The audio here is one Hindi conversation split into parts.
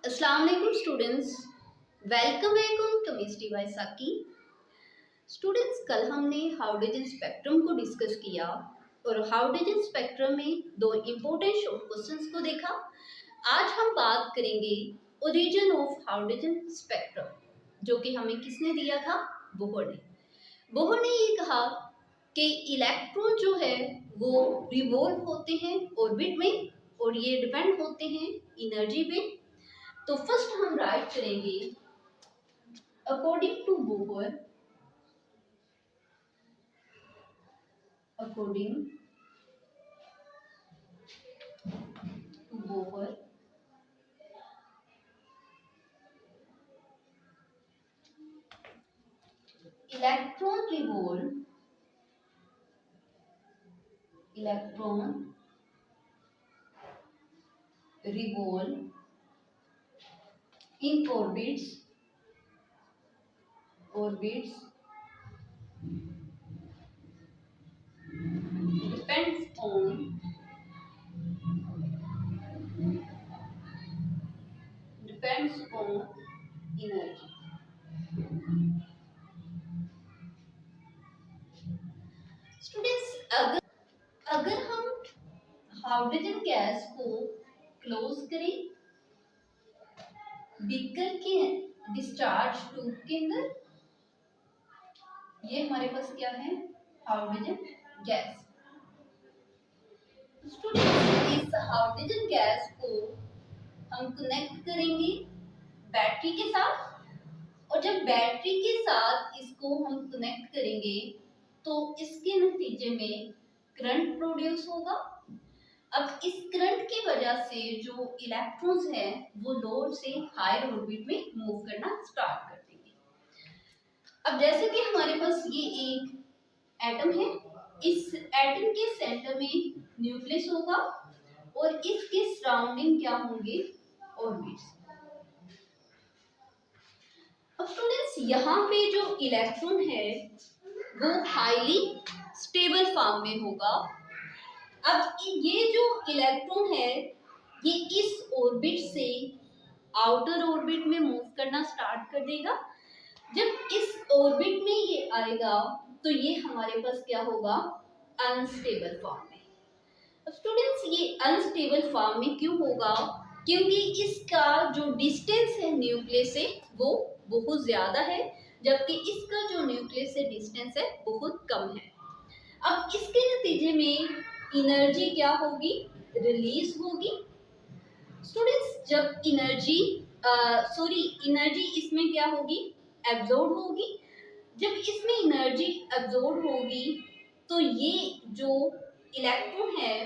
अस्सलाम वालेकुम students, welcome back on chemistry bye साकी। स्टूडेंट्स, कल हमने हाइड्रोजन स्पेक्ट्रम को डिस्कस किया और हाइड्रोजन स्पेक्ट्रम में दो इम्पोर्टेंट शॉर्ट क्वेश्चंस को देखा। आज हम बात करेंगे ओरिजिन ऑफ हाइड्रोजन स्पेक्ट्रम, जो कि हमें किसने दिया था? बोहर ने। बोहर ने ये कहा कि इलेक्ट्रॉन जो है वो रिवॉल्व होते हैं ऑर्बिट में और ये डिपेंड होते हैं एनर्जी पे। तो फर्स्ट हम राइट करेंगे according to Bohr, according to Bohr electron revolve, electron revolve in orbits, orbits depends on, depends on energy. Students, अगर अगर हम हाइड्रोजन गैस को क्लोज करें बीकर के डिस्चार्ज ट्यूब के अंदर, ये हमारे पास क्या है? Hydrogen gas. स्टूडेंट्स, इस हाइड्रोजन गैस को हम कनेक्ट करेंगे बैटरी के साथ, और जब बैटरी के साथ इसको हम कनेक्ट करेंगे तो इसके नतीजे में करंट प्रोड्यूस होगा। अब इस करंट की वजह से जो इलेक्ट्रॉन्स हैं वो लोअर से हायर ऑर्बिट में मूव करना स्टार्ट कर देंगे। अब जैसे कि हमारे पास ये एक एटम है, इस एटम के सेंटर में न्यूक्लियस होगा और इसके सराउंडिंग क्या होंगे? ऑर्बिट्स। अब स्टूडेंट्स, यहाँ पे जो इलेक्ट्रॉन है वो हाईली स्टेबल फॉर्म में होगा। अब ये जो इलेक्ट्रॉन है ये इस ऑर्बिट से आउटर ऑर्बिट में मूव करना स्टार्ट कर देगा। जब इस ऑर्बिट में ये आएगा तो ये हमारे पास क्या होगा? अनस्टेबल फॉर्म में। अब स्टूडेंट्स, ये अनस्टेबल फॉर्म में क्यों होगा? क्योंकि इसका जो डिस्टेंस है न्यूक्लियस से वो बहुत ज्यादा है, जबकि इसका जो न्यूक्लियस से डिस्टेंस है बहुत कम है। अब इसके नतीजे में एनर्जी क्या होगी? रिलीज होगी। स्टूडेंट्स, जब एनर्जी इसमें क्या होगी? एब्जॉर्ब होगी। जब इसमें एनर्जी एब्जॉर्ब होगी तो ये जो इलेक्ट्रॉन है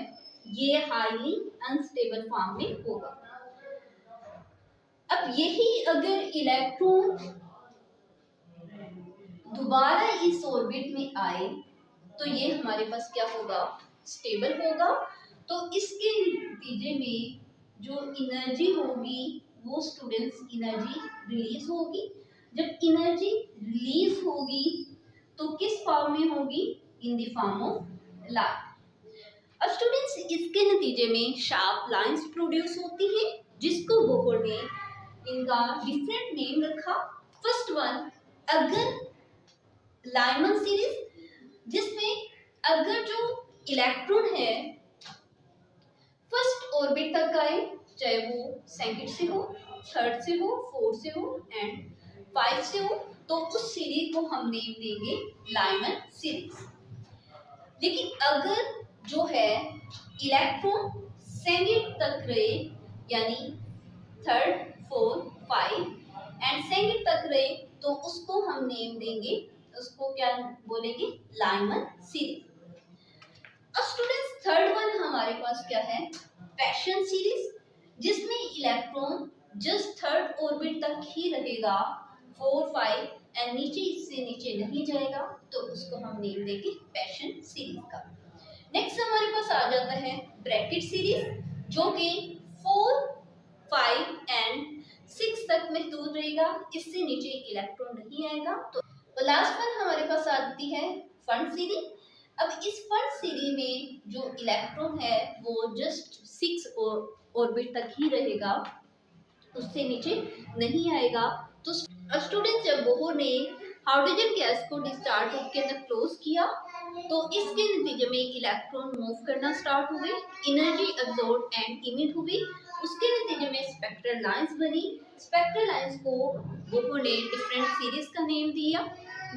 ये हाईली अनस्टेबल फॉर्म में होगा। अब यही अगर इलेक्ट्रॉन दोबारा इस ऑर्बिट में आए तो ये हमारे पास क्या होगा? स्टेबल होगा। तो इसके नतीजे में जो एनर्जी होगी वो स्टूडेंट्स एनर्जी रिलीज होगी। जब एनर्जी रिलीज होगी तो किस फॉर्म में होगी? In the form of light. अब स्टूडेंट्स, इसके नतीजे में शार्प लाइंस प्रोड्यूस होती हैं, जिसको बोहर ने इनका डिफरेंट नेम रखा। फर्स्ट वन, अगर लाइमन सीरीज, जिसमें अगर जो इलेक्ट्रॉन है फर्स्ट ऑर्बिट तक आए, चाहे वो सेकंड से हो, थर्ड से हो, फोर्थ से हो एंड फाइव से हो, तो उस सीरीज को हम नेम देंगे लाइमन सीरीज। लेकिन अगर जो है इलेक्ट्रॉन सेकंड तक रहे, यानी third, fourth, five and second तक रहे, तो उसको हम नेम देंगे, उसको क्या बोलेंगे? Lyman series. अब स्टूडेंट्स, थर्ड वन हमारे पास क्या है? पैशन सीरीज, जिसमें इलेक्ट्रॉन जस्ट थर्ड ऑर्बिट तक ही रहेगा, 4, 5 एंड नीचे, इससे नीचे नहीं जाएगा, तो उसको हम नेम देंगे पैशन सीरीज का। नेक्स्ट हमारे पास आ जाता है ब्रैकेट सीरीज, जो कि 4, 5 एंड 6 तक में दूर रहेगा, इससे नीचे इलेक्ट्रॉन नहीं आएगा। तो लास्ट वन हमारे पास आती है फंड सीरीज। अब इस फंड सीरीज में जो इलेक्ट्रॉन है वो जस्ट 6 ऑर्बिट तक ही रहेगा, उससे नीचे नहीं आएगा। तो स्टूडेंट जब बोहर ने हाइड्रोजन गैस को डिस्चार्ज ट्यूब के अंदर क्लोज किया तो इसके नतीजे में इलेक्ट्रॉन मूव करना स्टार्ट हुए, एनर्जी अब्सॉर्ब एंड इमिट हुई। उसके नतीजे में स्पेक्ट्रल लाइंस बनी। स्पेक्ट्रल लाइंस को बोहर ने डिफरेंट सीरीज का नेम दिया,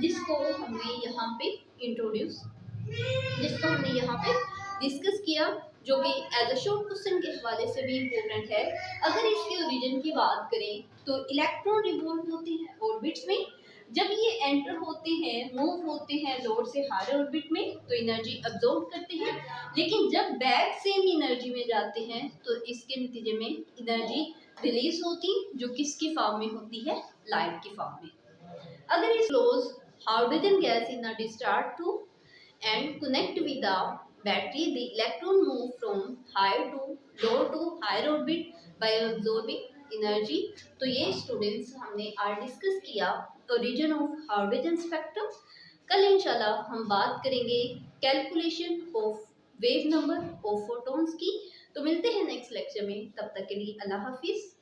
जिसको हमने यहाँ पे इंट्रोड्यूस जिसको हमने यहाँ पे डिस्कस किया, जो कि एज अ शॉर्ट क्वेश्चन के हवाले से भी इम्पोर्टेंट है। अगर इसके ओरिजिन की बात करें तो इलेक्ट्रॉन रिवॉल्व होते हैं ऑर्बिट्स में। जब ये एंटर होते हैं, मूव होते हैं लोड से हायर ऑर्बिट में, तो एनर्जी अब्सॉर्ब करते हैं। लेकिन जब बैक सेम एनर्जी में जाते हैं तो इसके नतीजे में एनर्जी रिलीज होती, जो किसकी फॉर्म में होती है? लाइट की फॉर्म में। अगर इस close hydrogen gas in a discharge tube and connect with the battery, the electron move from higher to low to higher orbit by absorbing energy। तो ये स्टूडेंट्स हमने आज डिस्कस किया ओरिजिन ऑफ हाइड्रोजन स्पेक्ट्रम। कल इंशाल्लाह हम बात करेंगे calculation of wave number of photons की। तो मिलते हैं नेक्स्ट लेक्चर में, तब तक के लिए अल्लाह हाफिज।